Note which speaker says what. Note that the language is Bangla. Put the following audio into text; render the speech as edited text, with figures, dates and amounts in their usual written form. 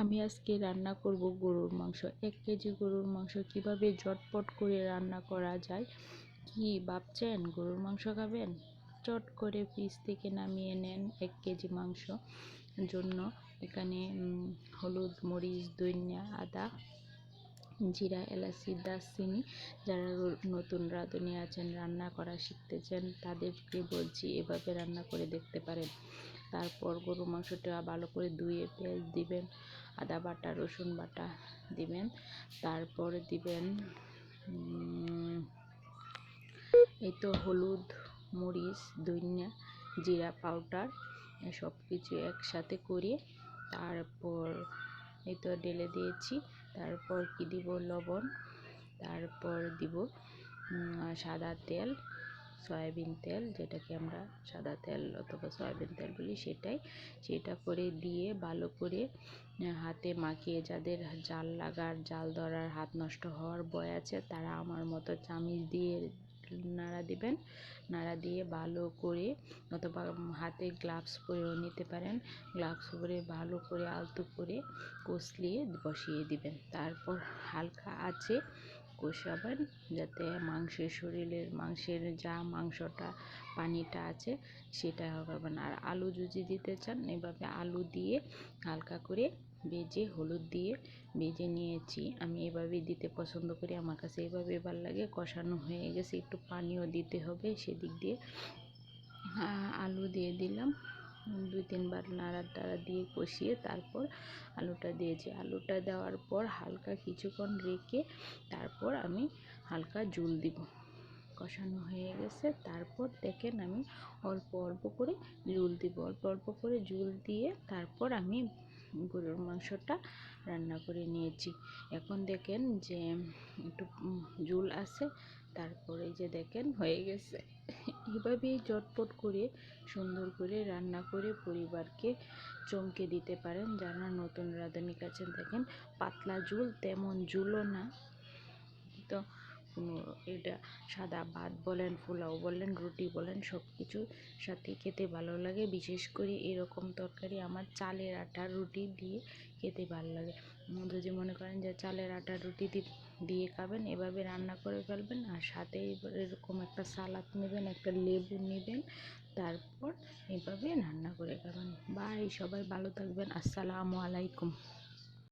Speaker 1: আমি আজকে রান্না করব গরুর মাংস। 1 কেজি গরুর মাংস কিভাবে ঝটপট করে রান্না করা যায়। কি ভাবছেন গরুর মাংস খাবেন? চট করে ফ্রিজ থেকে নামিয়ে নেন 1 কেজি মাংস জন্য। এখানে হলুদ, মরিচ, ধনিয়া, আদা, জিরা, এলাচি, দারচিনি। যারা নতুন রাঁধুনি আছেন, রান্না করা শিখতেছেন, তাদেরকে বলছি এভাবে রান্না করে দেখতে পারেন। তারপর গরু মাংসটা ভালো করে ধুয়ে পেঁয়াজ দিবেন, আদা বাটা, রসুন বাটা দিবেন। তারপর দিবেন এই তো হলুদ, মরিচ, ধনিয়া, জিরা পাউডার, সব কিছু একসাথে করে তারপর এই তো ঢেলে দিয়েছি। তারপর কি দিব? লবণ। তারপর দিব সাদা তেল, সয়াবিন তেল, যেটাকে আমরা সাদা তেল অথবা সয়াবিন তেল বলি, সেটা করে দিয়ে ভালো করে হাতে মাখিয়ে, যাদের জাল লাগার, জাল ধরার, হাত নষ্ট হওয়ার ভয় আছে, তারা আমার মতো চামিচ দিয়ে নাড়া দিবেন। নাড়া দিয়ে ভালো করে, অথবা হাতে গ্লাভস পরেও নিতে পারেন। গ্লাভস পরে ভালো করে আলতো করে কষলিয়ে বসিয়ে দিবেন। তারপর হালকা আঁচে কষাবেন, যাতে মাংসের যা মাংসটা পানিটা আছে সেটা করবেন। আর আলু যদি দিতে চান, এভাবে আলু দিয়ে হালকা করে ভেজে, হলুদ দিয়ে ভেজে নিয়েছি। আমি এভাবেই দিতে পছন্দ করি, আমার কাছে এভাবে ভালো লাগে। কষানো হয়ে গেছে, একটু পানিও দিতে হবে। সেদিক দিয়ে আলু দিয়ে দিলাম, 2-3 বার নাড়াটাড়া দিয়ে কষিয়ে তারপর আলুটা দিয়েছি। আলুটা দেওয়ার পর হালকা কিছুক্ষণ রেখে তারপর আমি হালকা ঝোল দিব। কষানো হয়ে গেছে, তারপর দেখেন আমি অল্প অল্প করে ঝোল দিব। অল্প অল্প করে ঝোল দিয়ে তারপর আমি গরুর মাংসটা রান্না করে নিয়েছি। এখন দেখেন যে একটু ঝোল আছে, তারপরে যে দেখেন হয়ে গেছে। এভাবেই ঝটপট করে সুন্দর করে রান্না করে পরিবারকে চমকে দিতে পারেন। যারা নতুন রাঁধুনি আছেন, দেখেন পাতলা ঝোল, তেমন ঝোলও না। তো এটা সাদা ভাত বলেন, পোলাও বলেন, রুটি বলেন, সব কিছুর সাথে খেতে ভালো লাগে। বিশেষ করে এরকম তরকারি আমার চালের আটার রুটি দিয়ে খেতে ভালো লাগে। যদি মনে করেন যে চালের আটার রুটি দিয়ে খাবেন, এভাবে রান্না করে ফেলবেন। আর সাথে এরকম একটা সালাদ নেবেন, একটা লেবু নেবেন, তারপর এভাবে রান্না করে খাবেন। বাই, সবাই ভালো থাকবেন। আসসালামু আলাইকুম।